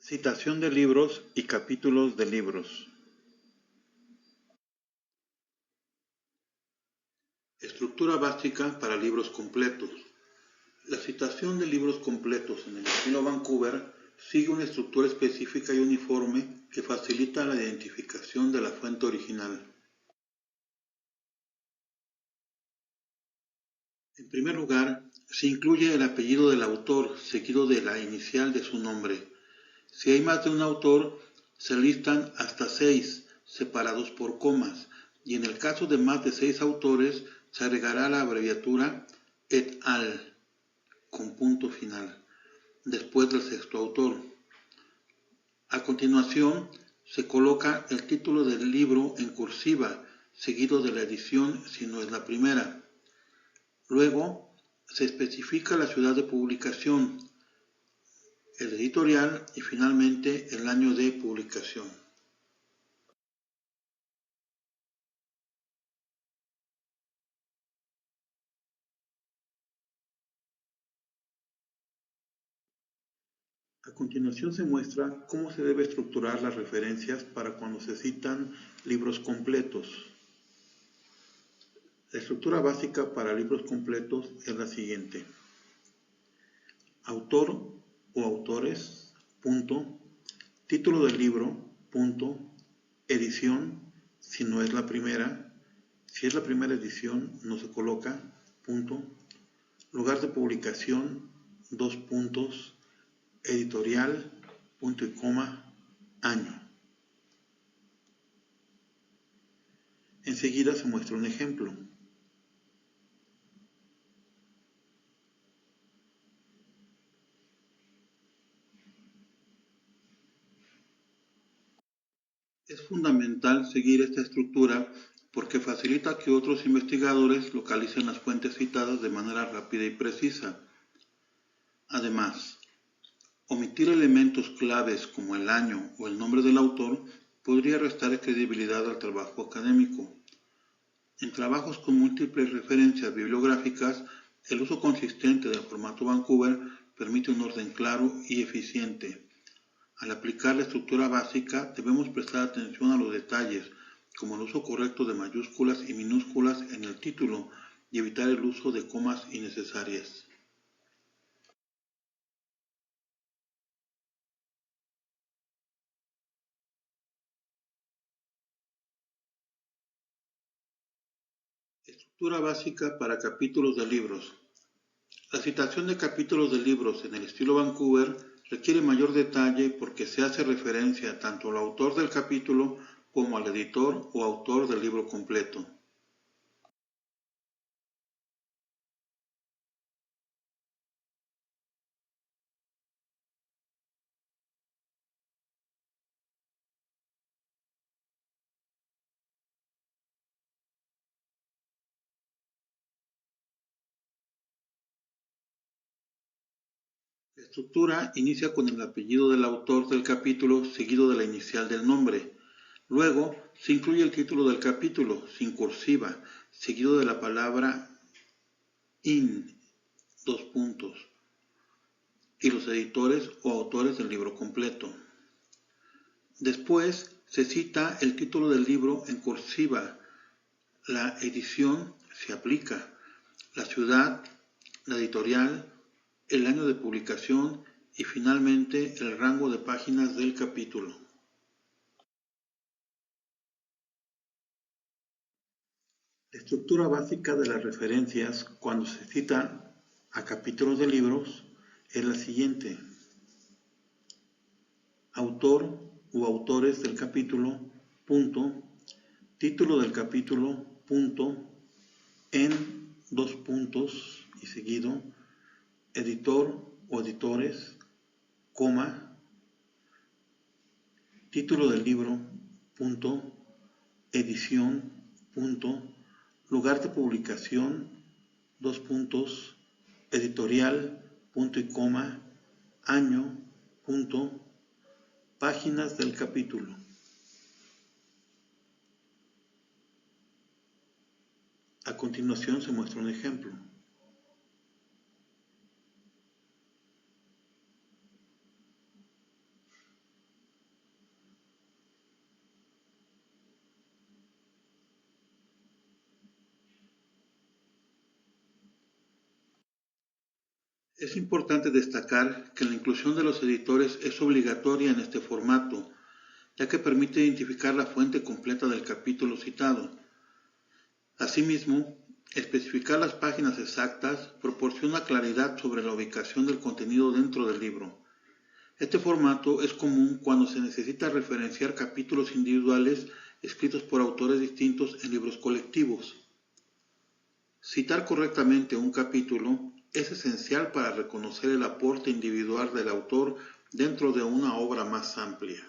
Citación de libros y capítulos de libros. Estructura básica para libros completos. La citación de libros completos en el estilo Vancouver sigue una estructura específica y uniforme que facilita la identificación de la fuente original. En primer lugar, se incluye el apellido del autor, seguido de la inicial de su nombre. Si hay más de un autor, se listan hasta 6, separados por comas, y en el caso de más de 6 autores, se agregará la abreviatura et al, con punto final, después del sexto autor. A continuación, se coloca el título del libro en cursiva, seguido de la edición si no es la primera. Luego, se especifica la ciudad de publicación, el editorial y finalmente el año de publicación. A continuación se muestra cómo se debe estructurar las referencias para cuando se citan libros completos. La estructura básica para libros completos es la siguiente. Autor o autores, punto, título del libro, punto, edición, si no es la primera, si es la primera edición no se coloca, punto, lugar de publicación, dos puntos, editorial, punto y coma, año. Enseguida se muestra un ejemplo. Es fundamental seguir esta estructura porque facilita que otros investigadores localicen las fuentes citadas de manera rápida y precisa. Además, omitir elementos claves como el año o el nombre del autor podría restar credibilidad al trabajo académico. En trabajos con múltiples referencias bibliográficas, el uso consistente del formato Vancouver permite un orden claro y eficiente. Al aplicar la estructura básica, debemos prestar atención a los detalles, como el uso correcto de mayúsculas y minúsculas en el título y evitar el uso de comas innecesarias. Estructura básica para capítulos de libros. La citación de capítulos de libros en el estilo Vancouver requiere mayor detalle porque se hace referencia tanto al autor del capítulo como al editor o autor del libro completo. La estructura inicia con el apellido del autor del capítulo seguido de la inicial del nombre. Luego se incluye el título del capítulo, sin cursiva, seguido de la palabra in, dos puntos, y los editores o autores del libro completo. Después se cita el título del libro en cursiva, la edición se aplica, la ciudad, la editorial, el año de publicación y finalmente el rango de páginas del capítulo. La estructura básica de las referencias cuando se citan a capítulos de libros es la siguiente. Autor u autores del capítulo, punto, título del capítulo, punto, en, dos puntos y seguido, editor o editores, coma, título del libro, punto, edición, punto, lugar de publicación, dos puntos, editorial, punto y coma, año, punto, páginas del capítulo. A continuación se muestra un ejemplo. Es importante destacar que la inclusión de los editores es obligatoria en este formato, ya que permite identificar la fuente completa del capítulo citado. Asimismo, especificar las páginas exactas proporciona claridad sobre la ubicación del contenido dentro del libro. Este formato es común cuando se necesita referenciar capítulos individuales escritos por autores distintos en libros colectivos. Citar correctamente un capítulo es esencial para reconocer el aporte individual del autor dentro de una obra más amplia.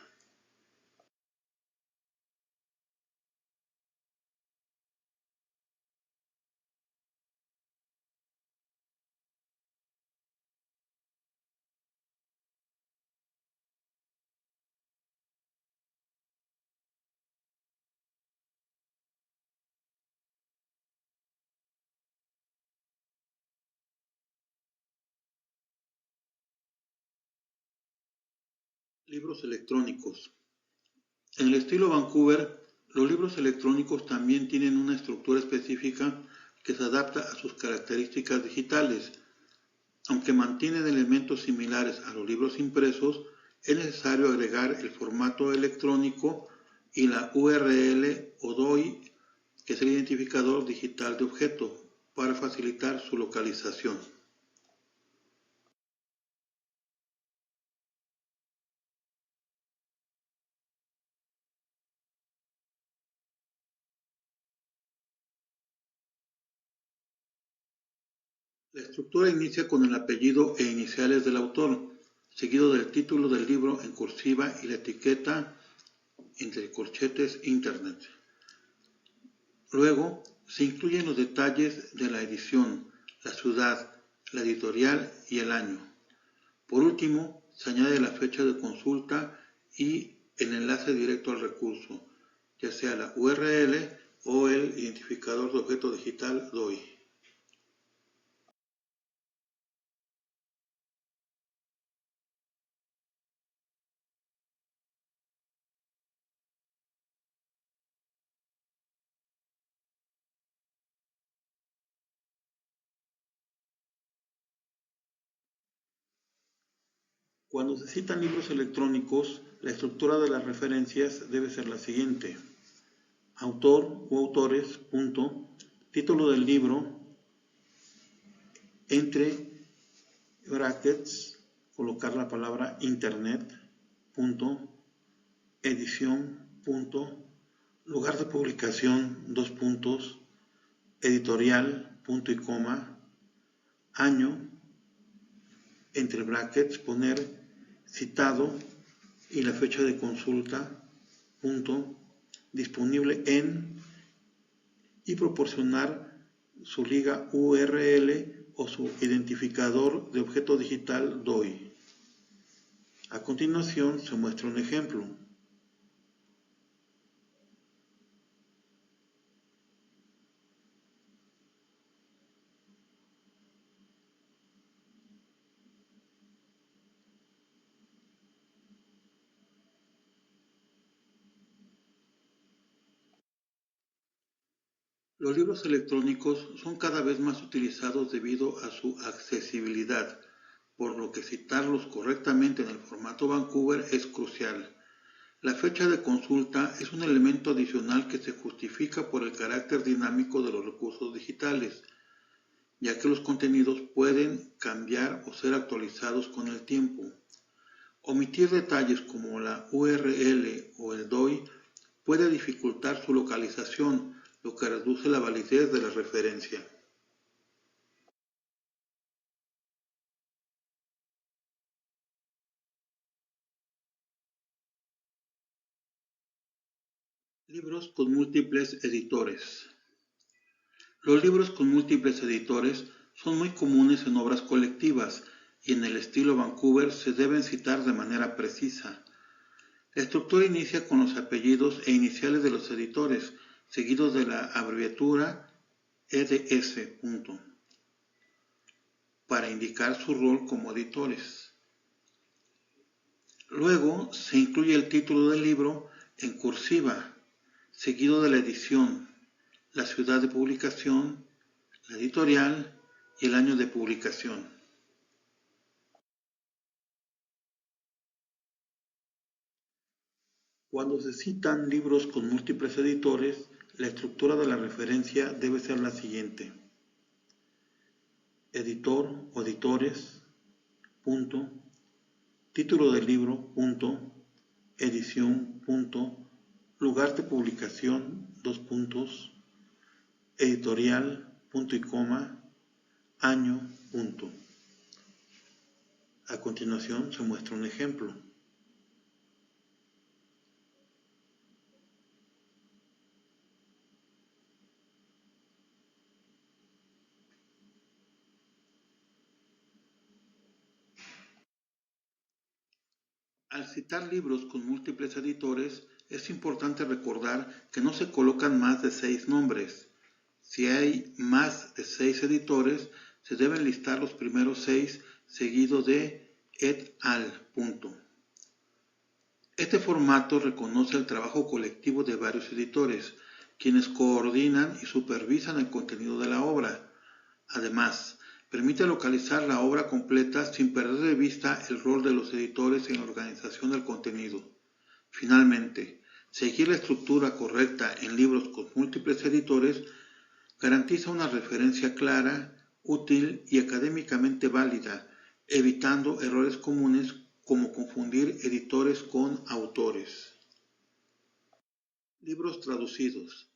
Libros electrónicos. En el estilo Vancouver, los libros electrónicos también tienen una estructura específica que se adapta a sus características digitales. Aunque mantienen elementos similares a los libros impresos, es necesario agregar el formato electrónico y la URL o DOI, que es el identificador digital de objeto, para facilitar su localización. La estructura inicia con el apellido e iniciales del autor, seguido del título del libro en cursiva y la etiqueta entre corchetes Internet. Luego se incluyen los detalles de la edición, la ciudad, la editorial y el año. Por último, se añade la fecha de consulta y el enlace directo al recurso, ya sea la URL o el identificador de objeto digital DOI. Cuando se citan libros electrónicos, la estructura de las referencias debe ser la siguiente: autor o autores, punto, título del libro, entre brackets, colocar la palabra internet, punto, edición, punto, lugar de publicación, dos puntos, editorial, punto y coma, año, entre brackets, poner citado y la fecha de consulta, punto, disponible en, y proporcionar su liga URL o su identificador de objeto digital DOI. A continuación se muestra un ejemplo. Los libros electrónicos son cada vez más utilizados debido a su accesibilidad, por lo que citarlos correctamente en el formato Vancouver es crucial. La fecha de consulta es un elemento adicional que se justifica por el carácter dinámico de los recursos digitales, ya que los contenidos pueden cambiar o ser actualizados con el tiempo. Omitir detalles como la URL o el DOI puede dificultar su localización, lo que reduce la validez de la referencia. Libros con múltiples editores. Los libros con múltiples editores son muy comunes en obras colectivas y en el estilo Vancouver se deben citar de manera precisa. La estructura inicia con los apellidos e iniciales de los editores, seguidos de la abreviatura EDS, para indicar su rol como editores. Luego se incluye el título del libro en cursiva, seguido de la edición, la ciudad de publicación, la editorial y el año de publicación. Cuando se citan libros con múltiples editores, la estructura de la referencia debe ser la siguiente: editor o editores, punto, título del libro, punto, edición, punto, lugar de publicación, dos puntos, editorial, punto y coma, año, punto. A continuación se muestra un ejemplo. Al citar libros con múltiples editores, es importante recordar que no se colocan más de 6 nombres. Si hay más de 6 editores, se deben listar los primeros 6 seguido de et al. Punto. Este formato reconoce el trabajo colectivo de varios editores, quienes coordinan y supervisan el contenido de la obra. Además, permite localizar la obra completa sin perder de vista el rol de los editores en la organización del contenido. Finalmente, seguir la estructura correcta en libros con múltiples editores garantiza una referencia clara, útil y académicamente válida, evitando errores comunes como confundir editores con autores. Libros traducidos.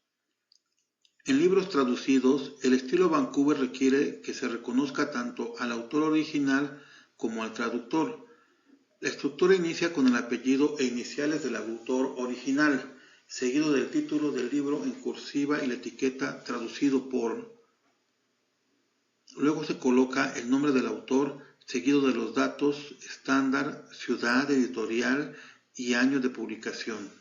En libros traducidos, el estilo Vancouver requiere que se reconozca tanto al autor original como al traductor. La estructura inicia con el apellido e iniciales del autor original, seguido del título del libro en cursiva y la etiqueta traducido por. Luego se coloca el nombre del autor, seguido de los datos estándar, ciudad, editorial y año de publicación.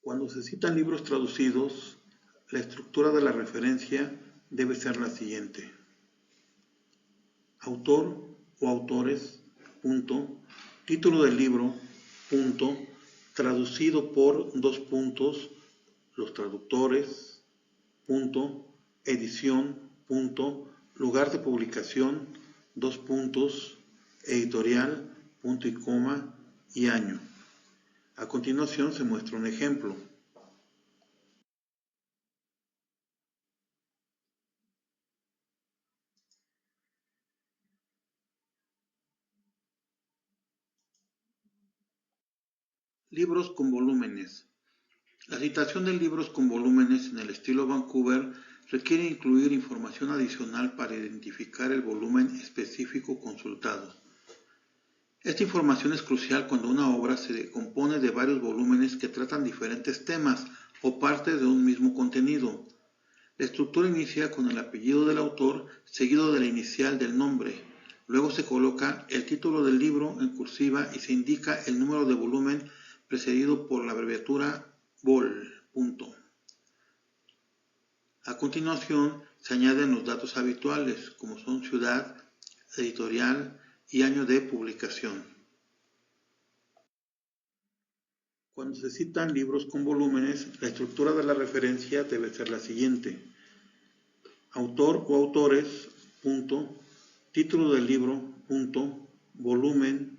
Cuando se citan libros traducidos, la estructura de la referencia debe ser la siguiente: autor o autores, punto, título del libro, punto, traducido por, dos puntos, los traductores, punto, edición, punto, lugar de publicación, dos puntos, editorial, punto y coma, y año. A continuación se muestra un ejemplo. Libros con volúmenes. La citación de libros con volúmenes en el estilo Vancouver requiere incluir información adicional para identificar el volumen específico consultado. Esta información es crucial cuando una obra se compone de varios volúmenes que tratan diferentes temas o partes de un mismo contenido. La estructura inicia con el apellido del autor seguido de la inicial del nombre. Luego se coloca el título del libro en cursiva y se indica el número de volumen precedido por la abreviatura vol. Punto. A continuación se añaden los datos habituales como son ciudad, editorial y año de publicación. Cuando se citan libros con volúmenes, la estructura de la referencia debe ser la siguiente: autor o autores, punto, título del libro, punto, volumen,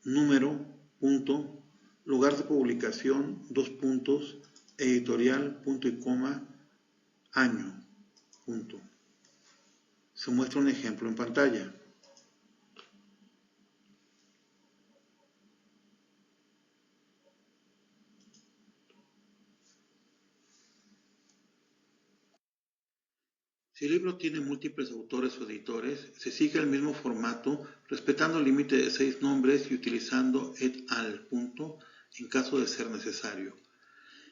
número, punto, lugar de publicación, dos puntos, editorial, punto y coma, año, punto. Se muestra un ejemplo en pantalla. Si el libro tiene múltiples autores o editores, se sigue el mismo formato, respetando el límite de 6 nombres y utilizando et al. Punto en caso de ser necesario.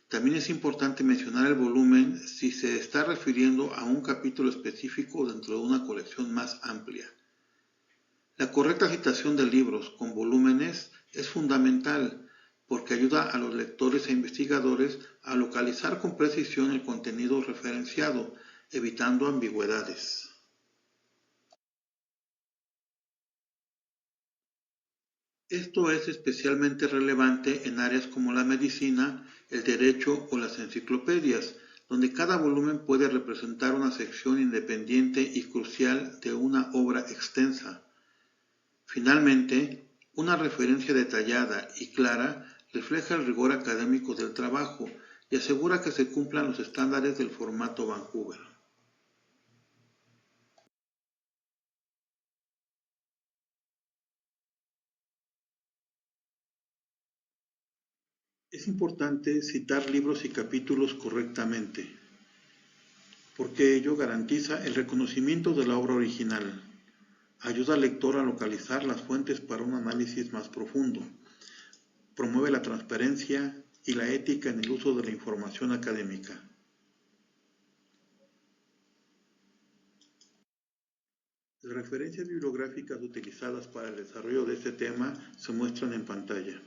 También es importante mencionar el volumen si se está refiriendo a un capítulo específico dentro de una colección más amplia. La correcta citación de libros con volúmenes es fundamental porque ayuda a los lectores e investigadores a localizar con precisión el contenido referenciado, evitando ambigüedades. Esto es especialmente relevante en áreas como la medicina, el derecho o las enciclopedias, donde cada volumen puede representar una sección independiente y crucial de una obra extensa. Finalmente, una referencia detallada y clara refleja el rigor académico del trabajo y asegura que se cumplan los estándares del formato Vancouver. Es importante citar libros y capítulos correctamente, porque ello garantiza el reconocimiento de la obra original, ayuda al lector a localizar las fuentes para un análisis más profundo, promueve la transparencia y la ética en el uso de la información académica. Las referencias bibliográficas utilizadas para el desarrollo de este tema se muestran en pantalla.